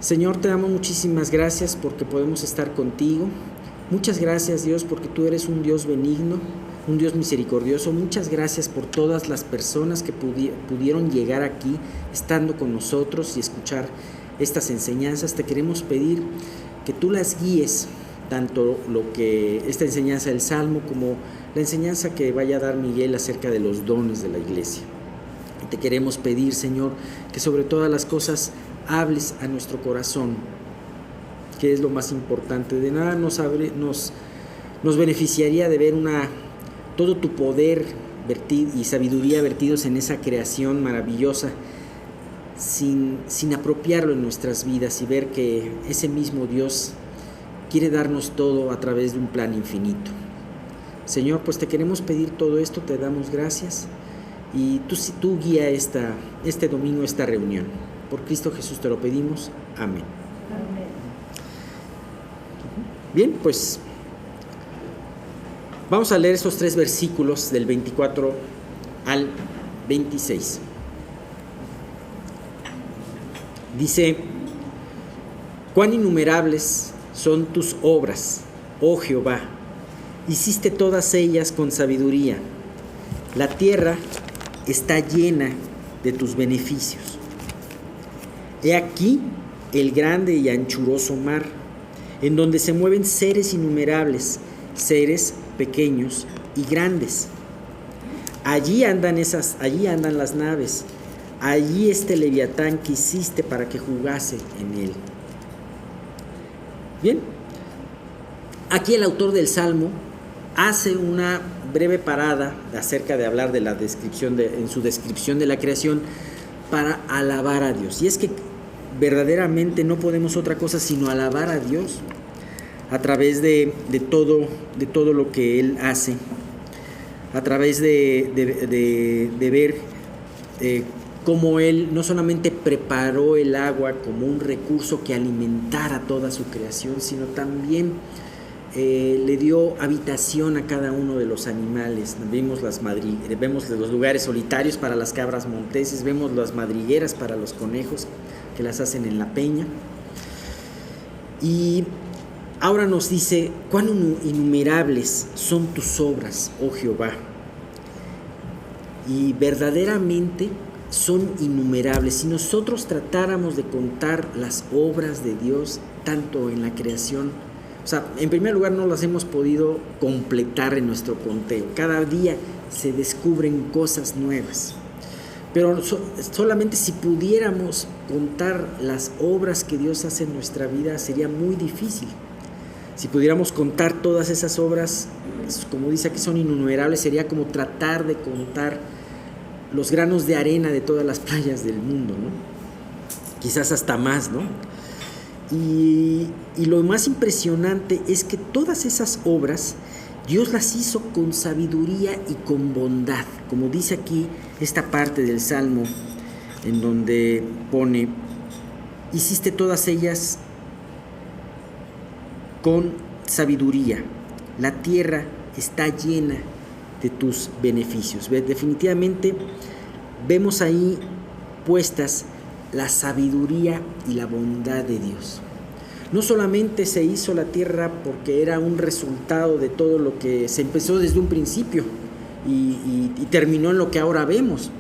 Señor, te damos muchísimas gracias porque podemos estar contigo. Muchas gracias, Dios, porque tú eres un Dios benigno, un Dios misericordioso. Muchas gracias por todas las personas que pudieron llegar aquí estando con nosotros y escuchar estas enseñanzas. Te queremos pedir que tú las guíes, tanto esta enseñanza del Salmo como la enseñanza que vaya a dar Miguel acerca de los dones de la iglesia. Y te queremos pedir, Señor, que sobre todas las cosas hables a nuestro corazón, que es lo más importante. De nada nos beneficiaría de ver todo tu poder y sabiduría vertidos en esa creación maravillosa, sin apropiarlo en nuestras vidas y ver que ese mismo Dios quiere darnos todo a través de un plan infinito. Señor, pues te queremos pedir todo esto, te damos gracias y tú guía este domingo, esta reunión. Por Cristo Jesús te lo pedimos. Amén. Amén. Bien, pues vamos a leer estos 3 versículos del 24 al 26. Dice: cuán innumerables son tus obras, oh Jehová, hiciste todas ellas con sabiduría. La tierra está llena de tus beneficios. He aquí el grande y anchuroso mar, en donde se mueven seres innumerables, seres pequeños y grandes. Allí andan las naves, allí este leviatán que hiciste para que jugase en él. Bien, aquí el autor del Salmo hace una breve parada acerca de hablar de en su descripción de la creación para alabar a Dios. Y es que verdaderamente no podemos otra cosa sino alabar a Dios a través de todo lo que Él hace, a través de ver cómo Él no solamente preparó el agua como un recurso que alimentara toda su creación, sino también le dio habitación a cada uno de los animales. Vemos los lugares solitarios para las cabras monteses, vemos las madrigueras para los conejos que las hacen en la peña. Y ahora nos dice: cuán innumerables son tus obras, oh Jehová. Y verdaderamente son innumerables. Si nosotros tratáramos de contar las obras de Dios, tanto en la creación, en primer lugar no las hemos podido completar en nuestro conteo. Cada día se descubren cosas nuevas. Pero solamente si pudiéramos contar las obras que Dios hace en nuestra vida sería muy difícil. Si pudiéramos contar todas esas obras, como dice aquí, son innumerables, sería como tratar de contar los granos de arena de todas las playas del mundo, ¿no? Quizás hasta más, ¿no? Y lo más impresionante es que todas esas obras Dios las hizo con sabiduría y con bondad, como dice aquí esta parte del Salmo, en donde pone: hiciste todas ellas con sabiduría, la tierra está llena de tus beneficios. Definitivamente vemos ahí puestas la sabiduría y la bondad de Dios. No solamente se hizo la tierra porque era un resultado de todo lo que se empezó desde un principio y terminó en lo que ahora vemos,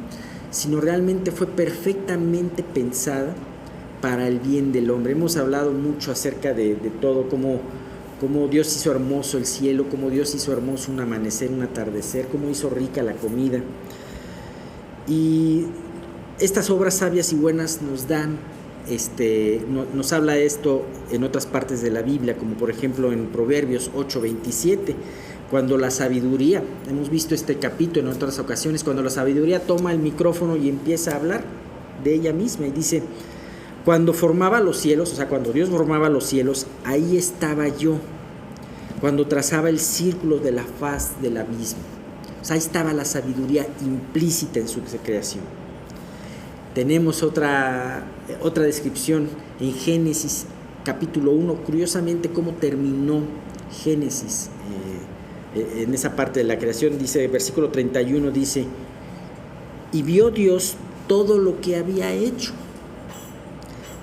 sino realmente fue perfectamente pensada para el bien del hombre. Hemos hablado mucho acerca de todo, cómo Dios hizo hermoso el cielo, cómo Dios hizo hermoso un amanecer, un atardecer, cómo hizo rica la comida. Y estas obras sabias y buenas nos habla esto en otras partes de la Biblia, como por ejemplo en Proverbios 8:27, cuando la sabiduría, hemos visto este capítulo en otras ocasiones, cuando la sabiduría toma el micrófono y empieza a hablar de ella misma y dice: cuando formaba los cielos, cuando Dios formaba los cielos, ahí estaba yo, cuando trazaba el círculo de la faz del abismo. Ahí estaba la sabiduría implícita en su creación. Tenemos otra descripción en Génesis capítulo 1, curiosamente cómo terminó Génesis en esa parte de la creación. Dice, versículo 31, dice: y vio Dios todo lo que había hecho,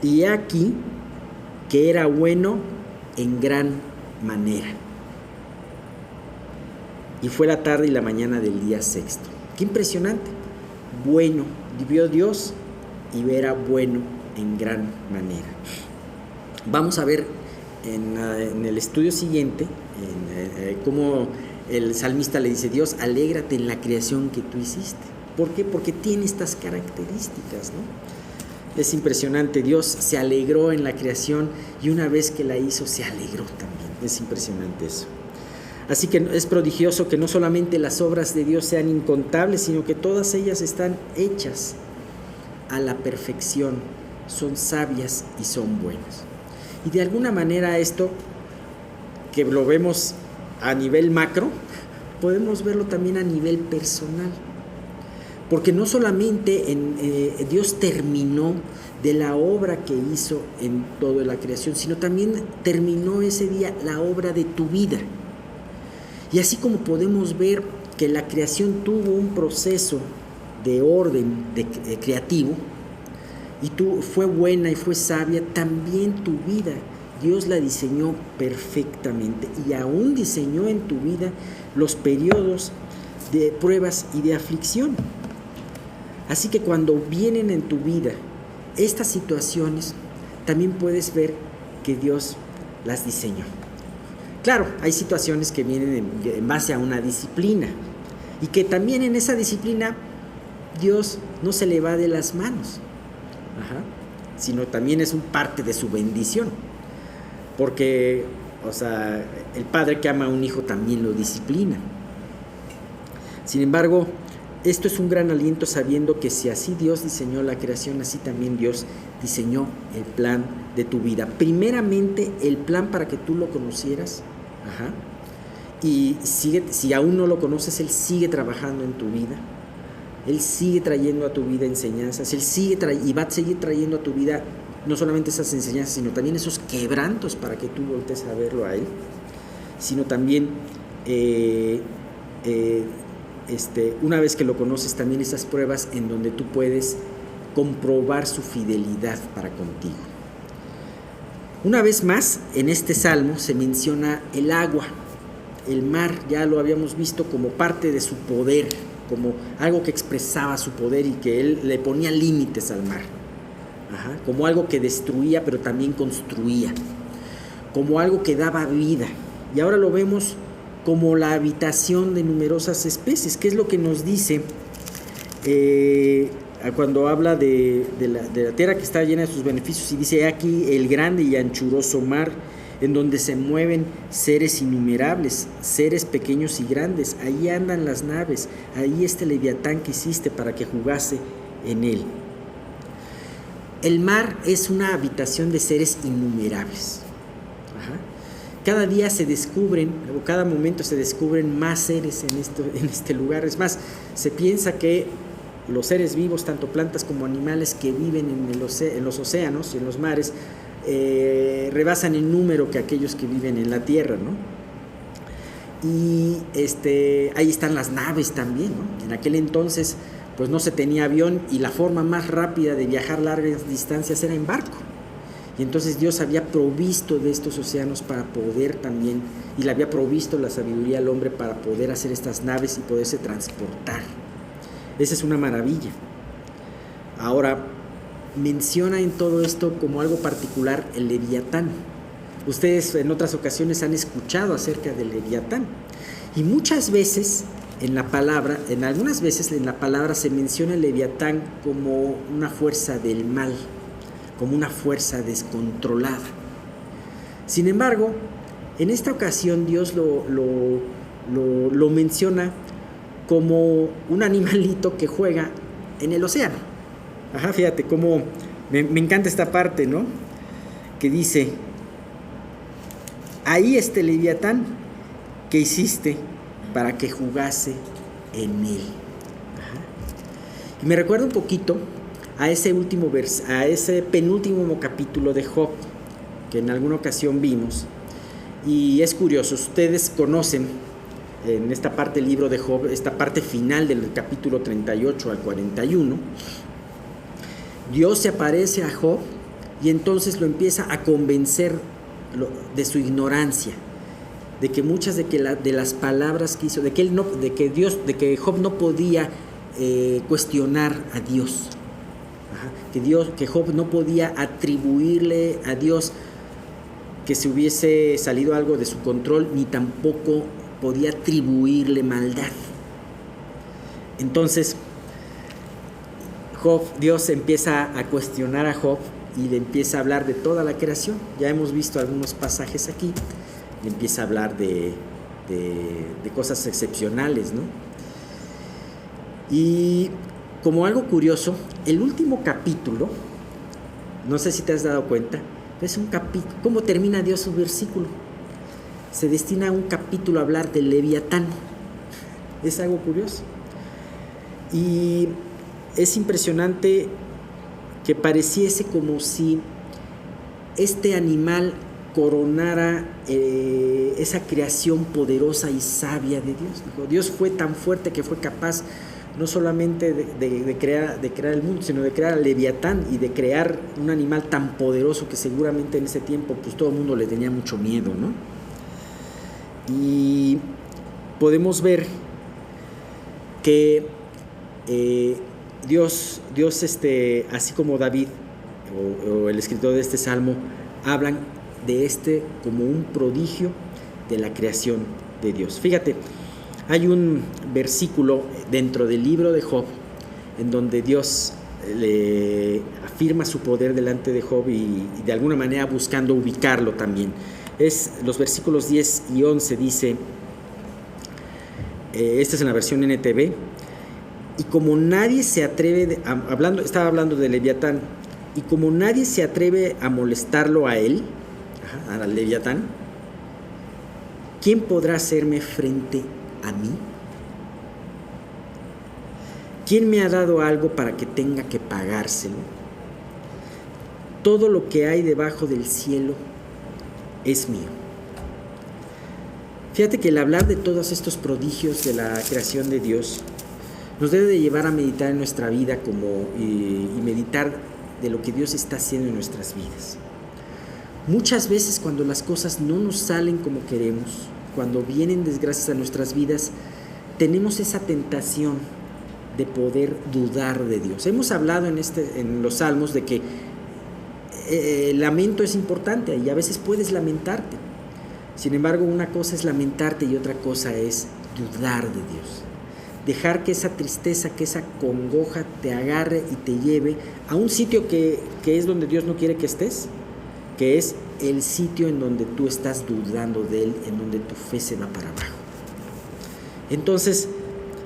y aquí que era bueno en gran manera. Y fue la tarde y la mañana del día sexto. Qué impresionante. Bueno, vio Dios y era bueno en gran manera. Vamos a ver en el estudio siguiente cómo el salmista le dice: Dios, alégrate en la creación que tú hiciste. ¿Por qué? Porque tiene estas características, ¿no? Es impresionante. Dios se alegró en la creación y una vez que la hizo se alegró también. Es impresionante eso. Así que es prodigioso que no solamente las obras de Dios sean incontables, sino que todas ellas están hechas a la perfección, son sabias y son buenas. Y de alguna manera esto, que lo vemos a nivel macro, podemos verlo también a nivel personal. Porque no solamente Dios terminó de la obra que hizo en toda la creación, sino también terminó ese día la obra de tu vida. Y así como podemos ver que la creación tuvo un proceso de orden creativo, y fue buena y fue sabia, también tu vida Dios la diseñó perfectamente, y aún diseñó en tu vida los periodos de pruebas y de aflicción. Así que cuando vienen en tu vida estas situaciones, también puedes ver que Dios las diseñó. Claro, hay situaciones que vienen en base a una disciplina, y que también en esa disciplina Dios no se le va de las manos, sino también es un parte de su bendición. Porque, el padre que ama a un hijo también lo disciplina. Sin embargo, esto es un gran aliento, sabiendo que si así Dios diseñó la creación, así también Dios diseñó el plan de tu vida. Primeramente, el plan para que tú lo conocieras. Y si aún no lo conoces, Él sigue trabajando en tu vida. Él sigue trayendo a tu vida enseñanzas. Él sigue y va a seguir trayendo a tu vida no solamente esas enseñanzas, sino también esos quebrantos para que tú voltees a verlo a Él. Sino también, una vez que lo conoces, también esas pruebas en donde tú puedes comprobar su fidelidad para contigo. Una vez más, en este salmo se menciona el agua, el mar. Ya lo habíamos visto como parte de su poder, como algo que expresaba su poder y que Él le ponía límites al mar. Como algo que destruía pero también construía, como algo que daba vida. Y ahora lo vemos como la habitación de numerosas especies, que es lo que nos dice cuando habla de la tierra que está llena de sus beneficios, y dice: aquí el grande y anchuroso mar, en donde se mueven seres innumerables, seres pequeños y grandes. Ahí andan las naves, ahí está el leviatán que hiciste para que jugase en él. El mar es una habitación de seres innumerables. Cada día se descubren, o cada momento se descubren más seres en este lugar. Es más, se piensa que los seres vivos, tanto plantas como animales que viven en los océanos y en los mares, rebasan en número que aquellos que viven en la tierra, ¿no? Y ahí están las naves también, ¿no? En aquel entonces pues no se tenía avión, y la forma más rápida de viajar largas distancias era en barco. Y entonces Dios había provisto de estos océanos para poder también, y le había provisto la sabiduría al hombre para poder hacer estas naves y poderse transportar. Esa es una maravilla. Ahora, menciona en todo esto como algo particular el leviatán. Ustedes en otras ocasiones han escuchado acerca del leviatán, y muchas veces algunas veces en la palabra se menciona el leviatán como una fuerza del mal, como una fuerza descontrolada. Sin embargo, en esta ocasión Dios lo menciona como un animalito que juega en el océano. Fíjate cómo me encanta esta parte, ¿no? Que dice: ahí está el leviatán que hiciste para que jugase en él. Y me recuerda un poquito a ese penúltimo capítulo de Job, que en alguna ocasión vimos. Y es curioso, ustedes conocen en esta parte del libro de Job, esta parte final del capítulo 38 al 41, Dios se aparece a Job y entonces lo empieza a convencer de su ignorancia, de que muchas de las palabras que hizo, de que Job no podía cuestionar a Dios. Que Job no podía atribuirle a Dios que se hubiese salido algo de su control, ni tampoco podía atribuirle maldad. Entonces Dios empieza a cuestionar a Job y le empieza a hablar de toda la creación. Ya hemos visto algunos pasajes aquí. Le empieza a hablar de cosas excepcionales, ¿no? Y como algo curioso, el último capítulo, no sé si te has dado cuenta, es un capítulo. ¿Cómo termina Dios su versículo? Se destina a un capítulo a hablar del Leviatán. Es algo curioso. Y es impresionante que pareciese como si este animal coronara esa creación poderosa y sabia de Dios. Dios fue tan fuerte que fue capaz no solamente de crear el mundo, sino de crear al Leviatán y de crear un animal tan poderoso que seguramente en ese tiempo pues todo el mundo le tenía mucho miedo, ¿no? Y podemos ver que Dios así como David o el escritor de este salmo hablan de como un prodigio de la creación de Dios. Fíjate, hay un versículo dentro del libro de Job en donde Dios le afirma su poder delante de Job y de alguna manera buscando ubicarlo también. Es los versículos 10 y 11, dice, esta es en la versión NTV, y como nadie se atreve, estaba hablando de Leviatán, y como nadie se atreve a molestarlo a él, al Leviatán, ¿quién podrá hacerme frente a mí? ¿Quién me ha dado algo para que tenga que pagárselo? Todo lo que hay debajo del cielo es mío. Fíjate que el hablar de todos estos prodigios de la creación de Dios nos debe de llevar a meditar en nuestra vida y meditar de lo que Dios está haciendo en nuestras vidas. Muchas veces cuando las cosas no nos salen como queremos, cuando vienen desgracias a nuestras vidas, tenemos esa tentación de poder dudar de Dios. Hemos hablado en los salmos de que el lamento es importante y a veces puedes lamentarte. Sin embargo, una cosa es lamentarte y otra cosa es dudar de Dios. Dejar que esa tristeza, que esa congoja te agarre y te lleve a un sitio que es donde Dios no quiere que estés, que es el sitio en donde tú estás dudando de Él, en donde tu fe se va para abajo. Entonces,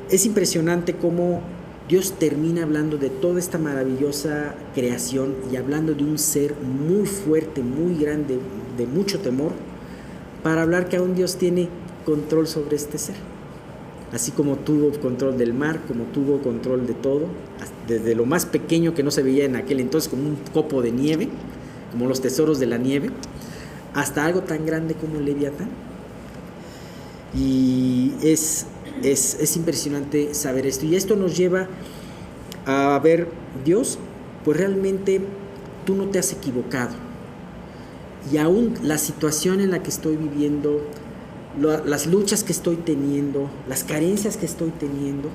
es impresionante cómo Dios termina hablando de toda esta maravillosa creación y hablando de un ser muy fuerte, muy grande, de mucho temor, para hablar que aún Dios tiene control sobre este ser. Así como tuvo control del mar, como tuvo control de todo, desde lo más pequeño que no se veía en aquel entonces, como un copo de nieve, como los tesoros de la nieve, hasta algo tan grande como el Leviatán. Y es impresionante saber esto. Y esto nos lleva a ver, Dios, pues realmente tú no te has equivocado. Y aún la situación en la que estoy viviendo, las luchas que estoy teniendo, las carencias que estoy teniendo,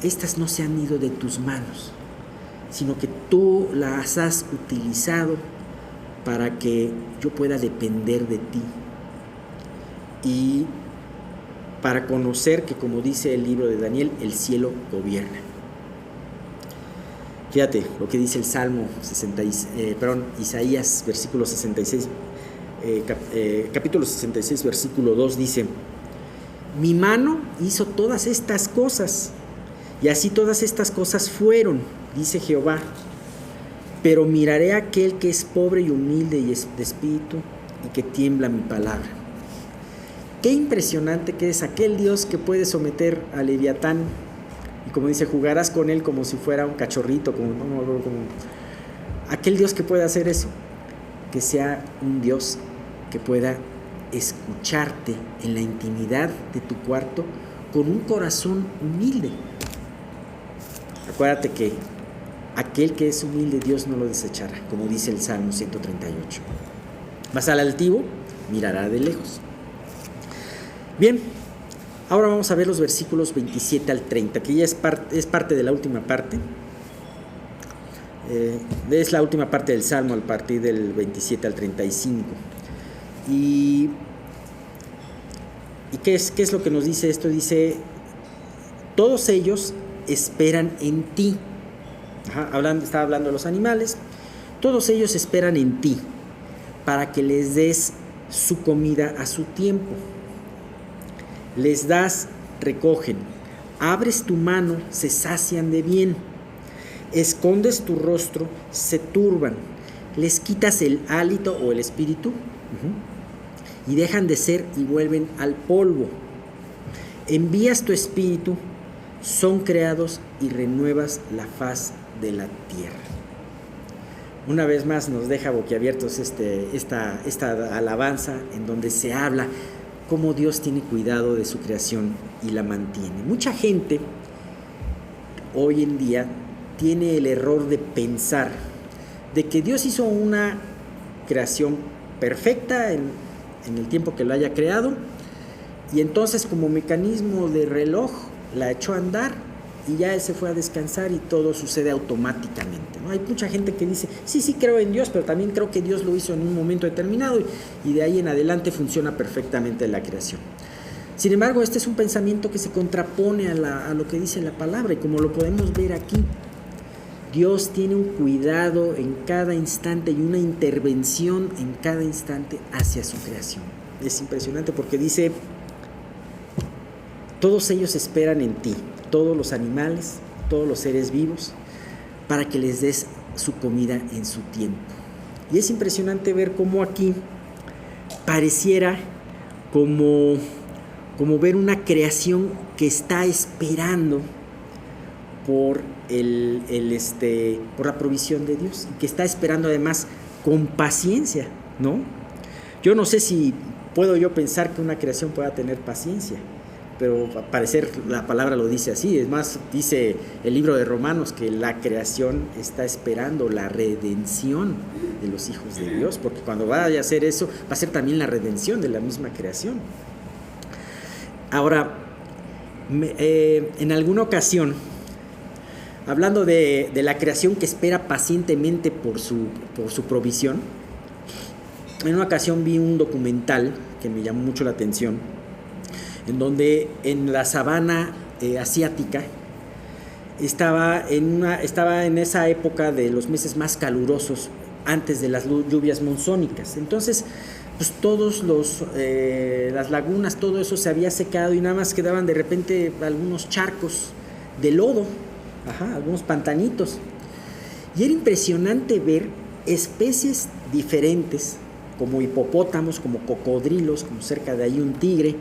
estas no se han ido de tus manos, sino que tú las has utilizado para que yo pueda depender de ti y para conocer que, como dice el libro de Daniel, el cielo gobierna. Fíjate lo que dice el Salmo Isaías, versículo 66, capítulo 66, versículo 2, dice: mi mano hizo todas estas cosas, y así todas estas cosas fueron, dice Jehová, pero miraré a aquel que es pobre y humilde y de espíritu, y que tiembla mi palabra. Qué impresionante que es aquel Dios que puede someter a Leviatán, y como dice, jugarás con él como si fuera un cachorrito, como aquel Dios que puede hacer eso, que sea un Dios que pueda escucharte en la intimidad de tu cuarto con un corazón humilde. Acuérdate que aquel que es humilde, Dios no lo desechará, como dice el Salmo 138. Mas al altivo mirará de lejos. Bien, ahora vamos a ver los versículos 27 al 30, que ya es parte de la última parte. Es la última parte del Salmo, a partir del 27 al 35. ¿Y qué es lo que nos dice esto? Dice, todos ellos esperan en ti. Estaba hablando de los animales. Todos ellos esperan en ti para que les des su comida a su tiempo. Les das, recogen. Abres tu mano, se sacian de bien. Escondes tu rostro, se turban. Les quitas el hálito o el espíritu y dejan de ser y vuelven al polvo. Envías tu espíritu, son creados y renuevas la faz de la tierra. Una vez más nos deja boquiabiertos esta alabanza en donde se habla cómo Dios tiene cuidado de su creación y la mantiene. Mucha gente hoy en día tiene el error de pensar de que Dios hizo una creación perfecta en el tiempo que lo haya creado, y entonces como mecanismo de reloj la echó a andar y ya Él se fue a descansar y todo sucede automáticamente, ¿no? Hay mucha gente que dice, sí creo en Dios, pero también creo que Dios lo hizo en un momento determinado y de ahí en adelante funciona perfectamente la creación. Sin embargo, este es un pensamiento que se contrapone a lo que dice la palabra, y como lo podemos ver aquí, Dios tiene un cuidado en cada instante y una intervención en cada instante hacia su creación. Es impresionante porque dice, todos ellos esperan en ti, todos los animales, todos los seres vivos, para que les des su comida en su tiempo. Y es impresionante ver cómo aquí pareciera como ver una creación que está esperando por por la provisión de Dios, y que está esperando además con paciencia, ¿no? Yo no sé si puedo yo pensar que una creación pueda tener paciencia, pero al parecer la palabra lo dice así. Es más, dice el libro de Romanos que la creación está esperando la redención de los hijos de Dios, porque cuando vaya a hacer eso, va a ser también la redención de la misma creación. Ahora, en alguna ocasión, hablando de la creación que espera pacientemente por su provisión, en una ocasión vi un documental que me llamó mucho la atención, en donde en la sabana asiática estaba en esa época de los meses más calurosos, antes de las lluvias monzónicas. Entonces, pues todos las lagunas, todo eso se había secado y nada más quedaban de repente algunos charcos de lodo, algunos pantanitos. Y era impresionante ver especies diferentes, como hipopótamos, como cocodrilos, como cerca de ahí un tigre,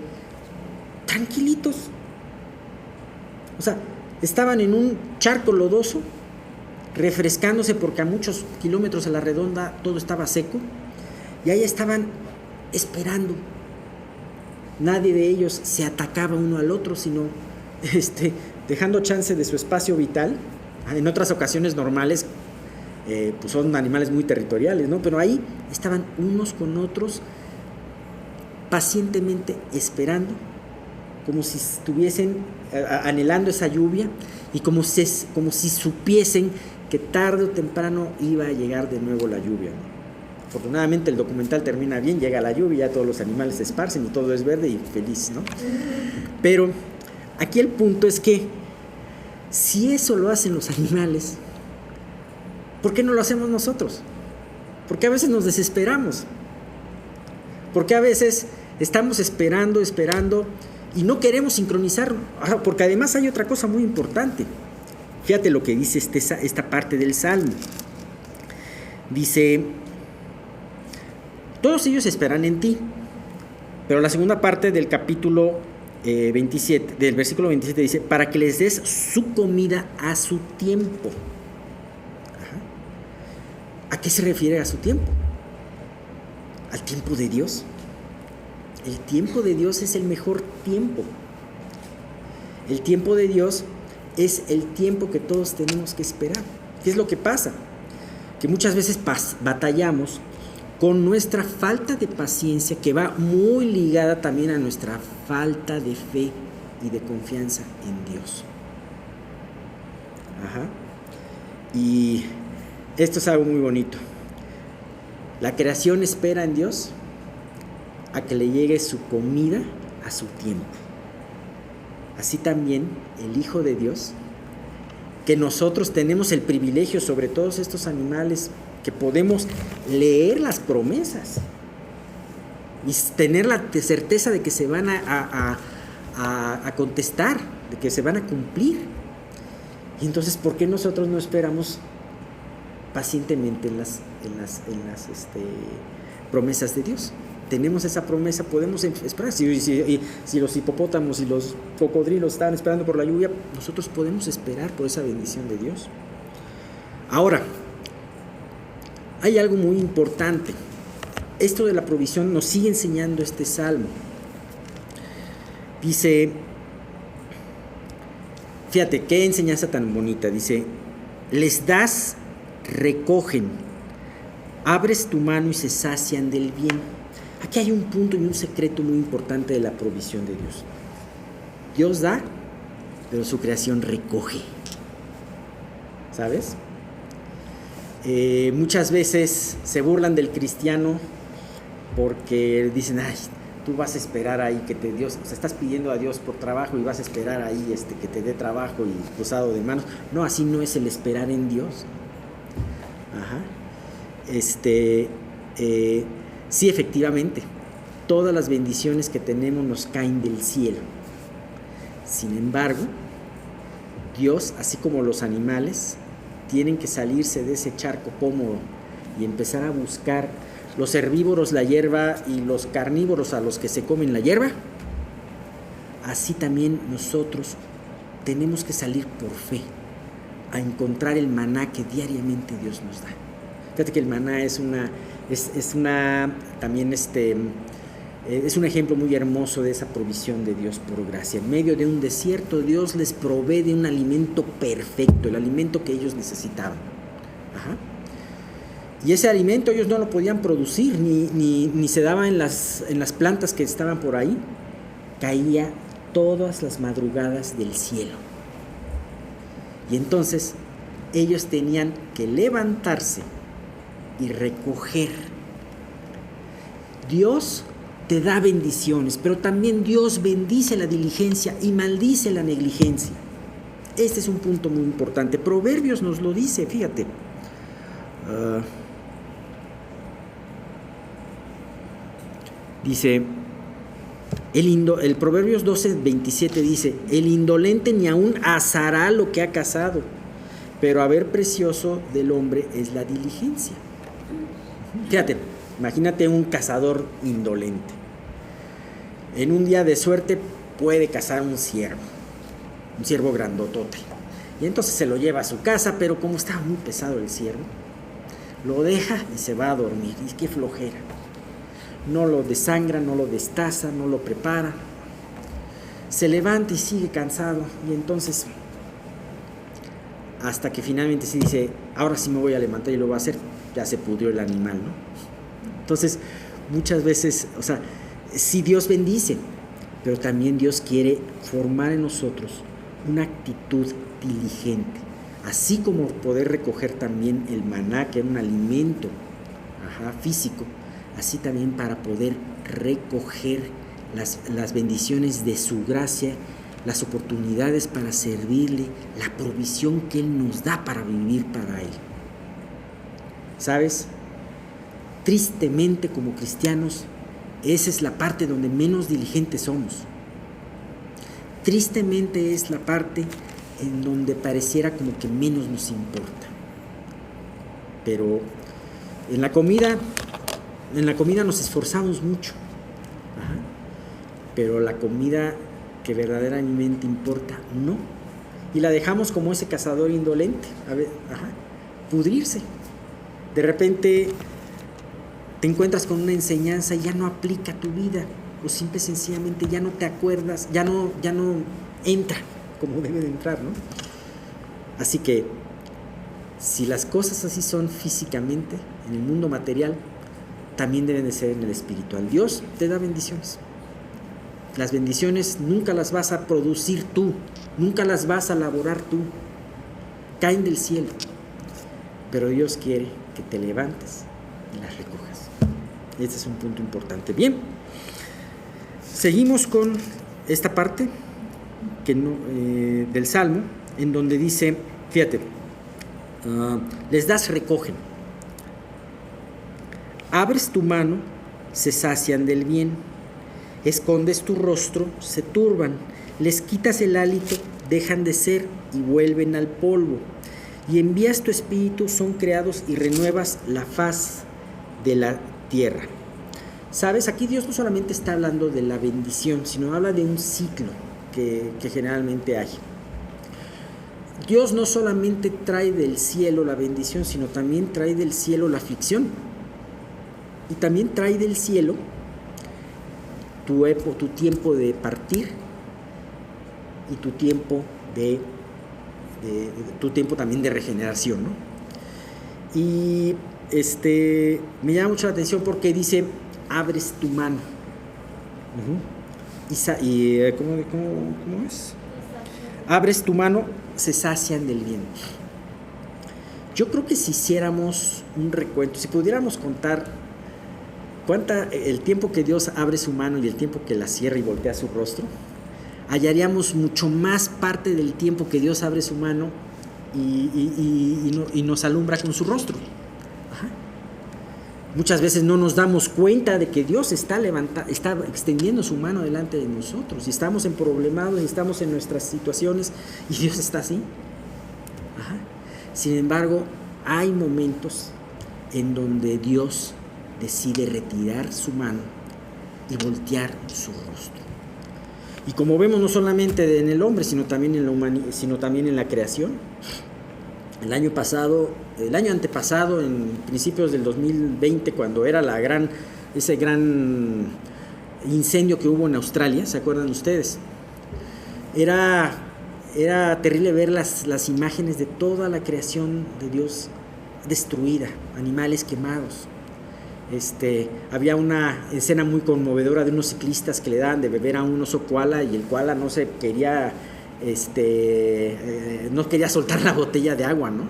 tranquilitos. O sea, estaban en un charco lodoso, refrescándose porque a muchos kilómetros a la redonda todo estaba seco, y ahí estaban esperando. Nadie de ellos se atacaba uno al otro, sino dejando chance de su espacio vital. En otras ocasiones normales, pues son animales muy territoriales, ¿no? Pero ahí estaban unos con otros, pacientemente esperando, como si estuviesen anhelando esa lluvia, y como si supiesen que tarde o temprano iba a llegar de nuevo la lluvia, ¿no? Afortunadamente el documental termina bien, llega la lluvia, ya todos los animales se esparcen y todo es verde y feliz, ¿no? Pero aquí el punto es que si eso lo hacen los animales, ¿por qué no lo hacemos nosotros? Porque a veces nos desesperamos, porque a veces estamos esperando y no queremos sincronizar, porque además hay otra cosa muy importante. Fíjate lo que dice esta parte del Salmo. Dice, todos ellos esperan en ti. Pero la segunda parte del capítulo 27, del versículo 27 dice, para que les des su comida a su tiempo. ¿A qué se refiere a su tiempo? Al tiempo de Dios. El tiempo de Dios es el mejor tiempo. El tiempo de Dios es el tiempo que todos tenemos que esperar. ¿Qué es lo que pasa? Que muchas veces batallamos con nuestra falta de paciencia, que va muy ligada también a nuestra falta de fe y de confianza en Dios. Y esto es algo muy bonito. La creación espera en Dios a que le llegue su comida a su tiempo. Así también el Hijo de Dios, que nosotros tenemos el privilegio sobre todos estos animales, que podemos leer las promesas y tener la certeza de que se van a contestar, de que se van a cumplir. Y entonces, ¿por qué nosotros no esperamos pacientemente en las promesas de Dios? Tenemos esa promesa, podemos esperar. Si los hipopótamos y los cocodrilos estaban esperando por la lluvia, nosotros podemos esperar por esa bendición de Dios. Ahora, hay algo muy importante. Esto de la provisión nos sigue enseñando este salmo. Dice, fíjate, qué enseñanza tan bonita. Dice, les das, recogen, abres tu mano y se sacian del bien. Aquí hay un punto y un secreto muy importante de la provisión de Dios. Dios da, pero su creación recoge. ¿Sabes? Muchas veces se burlan del cristiano porque dicen, ay, tú vas a esperar ahí que Dios, o sea, estás pidiendo a Dios por trabajo y vas a esperar ahí que te dé trabajo y cruzado de manos. No, así no es el esperar en Dios. Sí, efectivamente, todas las bendiciones que tenemos nos caen del cielo. Sin embargo, Dios, así como los animales, tienen que salirse de ese charco cómodo y empezar a buscar los herbívoros la hierba y los carnívoros a los que se comen la hierba. Así también nosotros tenemos que salir por fe a encontrar el maná que diariamente Dios nos da. Fíjate que el maná es un ejemplo muy hermoso de esa provisión de Dios por gracia. En medio de un desierto, Dios les provee de un alimento perfecto, el alimento que ellos necesitaban. Y ese alimento ellos no lo podían producir, ni se daba en las plantas que estaban por ahí. Caía todas las madrugadas del cielo. Y entonces ellos tenían que levantarse y recoger. Dios te da bendiciones, pero también Dios bendice la diligencia y maldice la negligencia. Este es un punto muy importante. Proverbios nos lo dice, fíjate. Dice, el Proverbios 12:27 dice, el indolente ni aún asará lo que ha cazado, pero haber precioso del hombre es la diligencia. Fíjate, imagínate un cazador indolente. En un día de suerte puede cazar un ciervo grandotote. Y entonces se lo lleva a su casa, pero como está muy pesado el ciervo, lo deja y se va a dormir. Y qué flojera. No lo desangra, no lo destaza, no lo prepara. Se levanta y sigue cansado. Y entonces, hasta que finalmente se dice, ahora sí me voy a levantar y lo voy a hacer, ya se pudrió el animal, ¿no? Entonces, muchas veces, o sea, sí Dios bendice, pero también Dios quiere formar en nosotros una actitud diligente, así como poder recoger también el maná, que era un alimento físico, así también para poder recoger las bendiciones de su gracia, las oportunidades para servirle, la provisión que Él nos da para vivir para Él. ¿Sabes? Tristemente, como cristianos, esa es la parte donde menos diligentes somos. Tristemente es la parte en donde pareciera como que menos nos importa. Pero en la comida nos esforzamos mucho. Pero la comida que verdaderamente importa, no. Y la dejamos como ese cazador indolente, pudrirse. De repente te encuentras con una enseñanza y ya no aplica a tu vida, o simple y sencillamente ya no te acuerdas, ya no entra como debe de entrar, ¿no? Así que Si las cosas así son físicamente, en el mundo material, también deben de ser en el espiritual. Dios te da bendiciones. Las bendiciones nunca las vas a producir tú, nunca las vas a elaborar tú. Caen del cielo. Pero Dios quiere que te levantes y las recojas. Este es un punto importante. Bien, seguimos con esta parte del Salmo, en donde dice, fíjate, les das, recogen. Abres tu mano, se sacian del bien. Escondes tu rostro, se turban. Les quitas el hálito, dejan de ser y vuelven al polvo. Y envías tu espíritu, son creados y renuevas la faz de la tierra. ¿Sabes? Aquí Dios no solamente está hablando de la bendición, sino habla de un ciclo que generalmente hay. Dios no solamente trae del cielo la bendición, sino también trae del cielo la aflicción. Y también trae del cielo tu tiempo de partir y tu tiempo también de regeneración, ¿no? Y me llama mucho la atención porque dice, abres tu mano. ¿Cómo es? Abres tu mano, se sacian del bien. Yo creo que si hiciéramos un recuento, si pudiéramos contar el tiempo que Dios abre su mano y el tiempo que la cierra y voltea su rostro, hallaríamos mucho más parte del tiempo que Dios abre su mano y nos alumbra con su rostro. Ajá. Muchas veces no nos damos cuenta de que Dios está extendiendo su mano delante de nosotros, y estamos emproblemados y estamos en nuestras situaciones y Dios está así. Ajá. Sin embargo, hay momentos en donde Dios decide retirar su mano y voltear su rostro. Y como vemos, no solamente en el hombre, sino también en la creación. El año antepasado, en principios del 2020, cuando era ese gran incendio que hubo en Australia, ¿se acuerdan ustedes? Era terrible ver las imágenes de toda la creación de Dios destruida, animales quemados. Había una escena muy conmovedora de unos ciclistas que le daban de beber a un oso koala, y el koala no quería soltar la botella de agua, ¿no?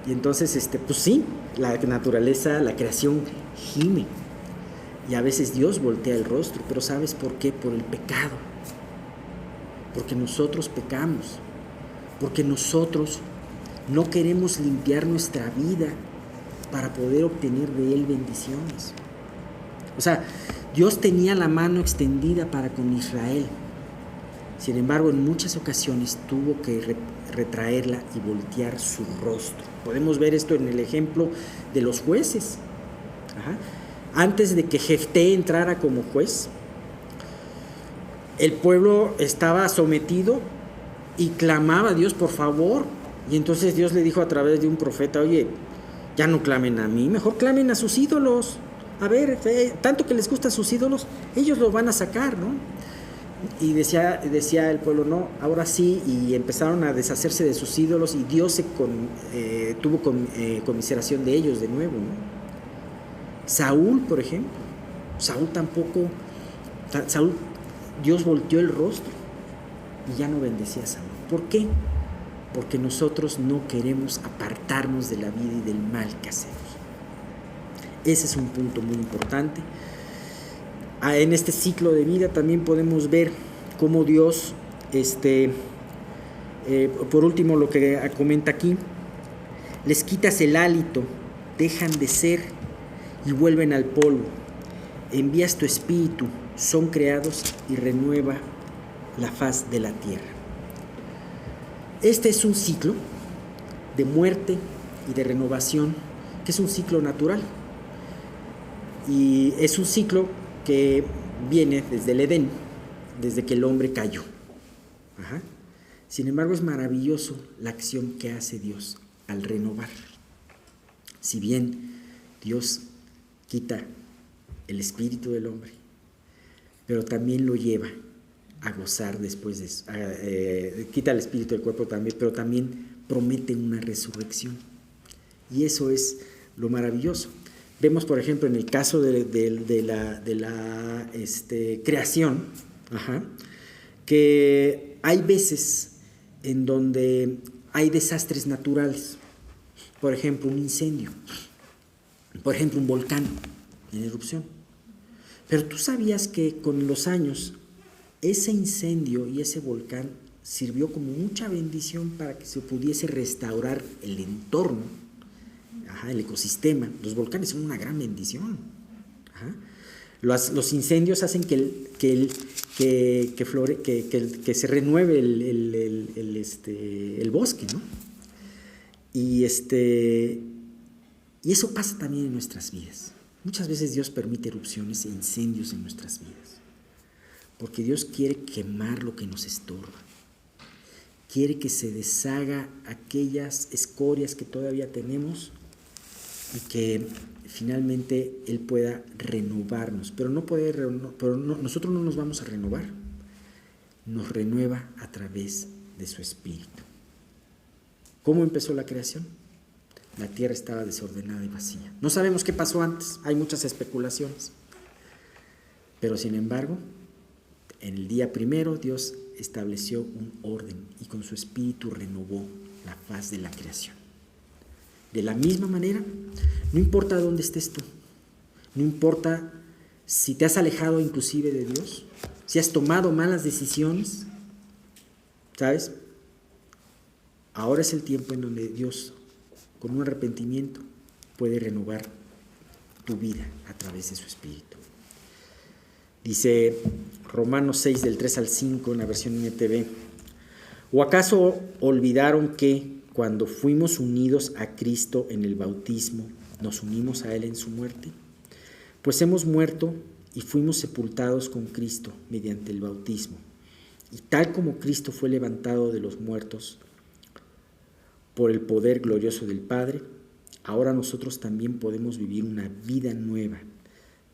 Y entonces, pues sí, la naturaleza, la creación gime, y a veces Dios voltea el rostro. Pero ¿sabes por qué? Por el pecado, porque nosotros pecamos, porque nosotros no queremos limpiar nuestra vida para poder obtener de Él bendiciones. O sea, Dios tenía la mano extendida para con Israel. Sin embargo, en muchas ocasiones tuvo que retraerla y voltear su rostro. Podemos ver esto en el ejemplo de los jueces. Ajá. Antes de que Jefté entrara como juez, el pueblo estaba sometido y clamaba a Dios por favor. Y entonces Dios le dijo a través de un profeta, oye, ya no clamen a mí, mejor clamen a sus ídolos. A ver, tanto que les gustan sus ídolos, ellos lo van a sacar, ¿no? Y decía el pueblo, no, ahora sí, y empezaron a deshacerse de sus ídolos, y Dios tuvo conmiseración de ellos de nuevo, ¿no? Saúl, por ejemplo, Dios volteó el rostro y ya no bendecía a Saúl. ¿Por qué? Porque nosotros no queremos apartarnos de la vida y del mal que hacemos. Ese es un punto muy importante. En este ciclo de vida también podemos ver cómo Dios, por último, lo que comenta aquí, les quitas el hálito, dejan de ser y vuelven al polvo. Envías tu espíritu, son creados y renueva la faz de la tierra. Este es un ciclo de muerte y de renovación, que es un ciclo natural. Y es un ciclo que viene desde el Edén, desde que el hombre cayó. Ajá. Sin embargo, es maravilloso la acción que hace Dios al renovar. Si bien Dios quita el espíritu del hombre, pero también lo lleva a gozar después de eso. Quita el espíritu del cuerpo también, pero también promete una resurrección. Y eso es lo maravilloso. Vemos, por ejemplo, en el caso de la creación, que hay veces en donde hay desastres naturales. Por ejemplo, un incendio. Por ejemplo, un volcán en erupción. Pero tú sabías que con los años ese incendio y ese volcán sirvió como mucha bendición para que se pudiese restaurar el entorno, el ecosistema. Los volcanes son una gran bendición. Los incendios hacen que se renueve el bosque, ¿no? Y eso pasa también en nuestras vidas. Muchas veces Dios permite erupciones e incendios en nuestras vidas, porque Dios quiere quemar lo que nos estorba. Quiere que se deshaga aquellas escorias que todavía tenemos y que finalmente Él pueda renovarnos. Pero nosotros no nos vamos a renovar. Nos renueva a través de su Espíritu. ¿Cómo empezó la creación? La tierra estaba desordenada y vacía. No sabemos qué pasó antes, hay muchas especulaciones. Pero sin embargo, en el día primero Dios estableció un orden y con su Espíritu renovó la faz de la creación. De la misma manera, no importa dónde estés tú, no importa si te has alejado inclusive de Dios, si has tomado malas decisiones, ¿sabes? Ahora es el tiempo en donde Dios, con un arrepentimiento, puede renovar tu vida a través de su Espíritu. Dice Romanos 6, del 3 al 5, en la versión NTV. ¿O acaso olvidaron que cuando fuimos unidos a Cristo en el bautismo, nos unimos a Él en su muerte? Pues hemos muerto y fuimos sepultados con Cristo mediante el bautismo. Y tal como Cristo fue levantado de los muertos por el poder glorioso del Padre, ahora nosotros también podemos vivir una vida nueva.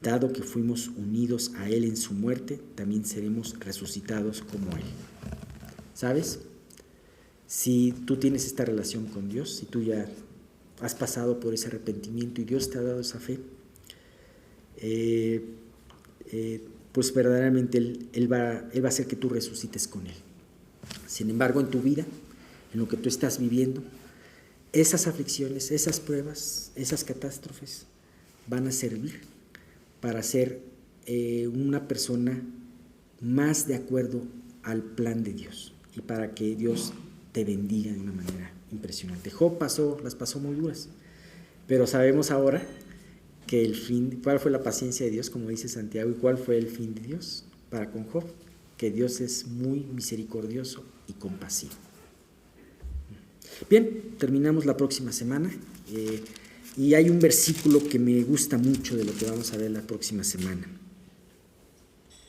Dado que fuimos unidos a Él en su muerte, también seremos resucitados como Él. ¿Sabes? Si tú tienes esta relación con Dios, si tú ya has pasado por ese arrepentimiento y Dios te ha dado esa fe, pues verdaderamente Él va a hacer que tú resucites con Él. Sin embargo, en tu vida, en lo que tú estás viviendo, esas aflicciones, esas pruebas, esas catástrofes van a servir para ser una persona más de acuerdo al plan de Dios y para que Dios te bendiga de una manera impresionante. Job las pasó muy duras, pero sabemos ahora que cuál fue la paciencia de Dios, como dice Santiago, y cuál fue el fin de Dios para con Job, que Dios es muy misericordioso y compasivo. Bien, terminamos la próxima semana y hay un versículo que me gusta mucho de lo que vamos a ver la próxima semana.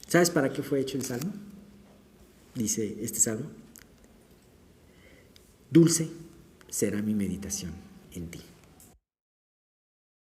¿Sabes para qué fue hecho el salmo? Dice este salmo: dulce será mi meditación en ti.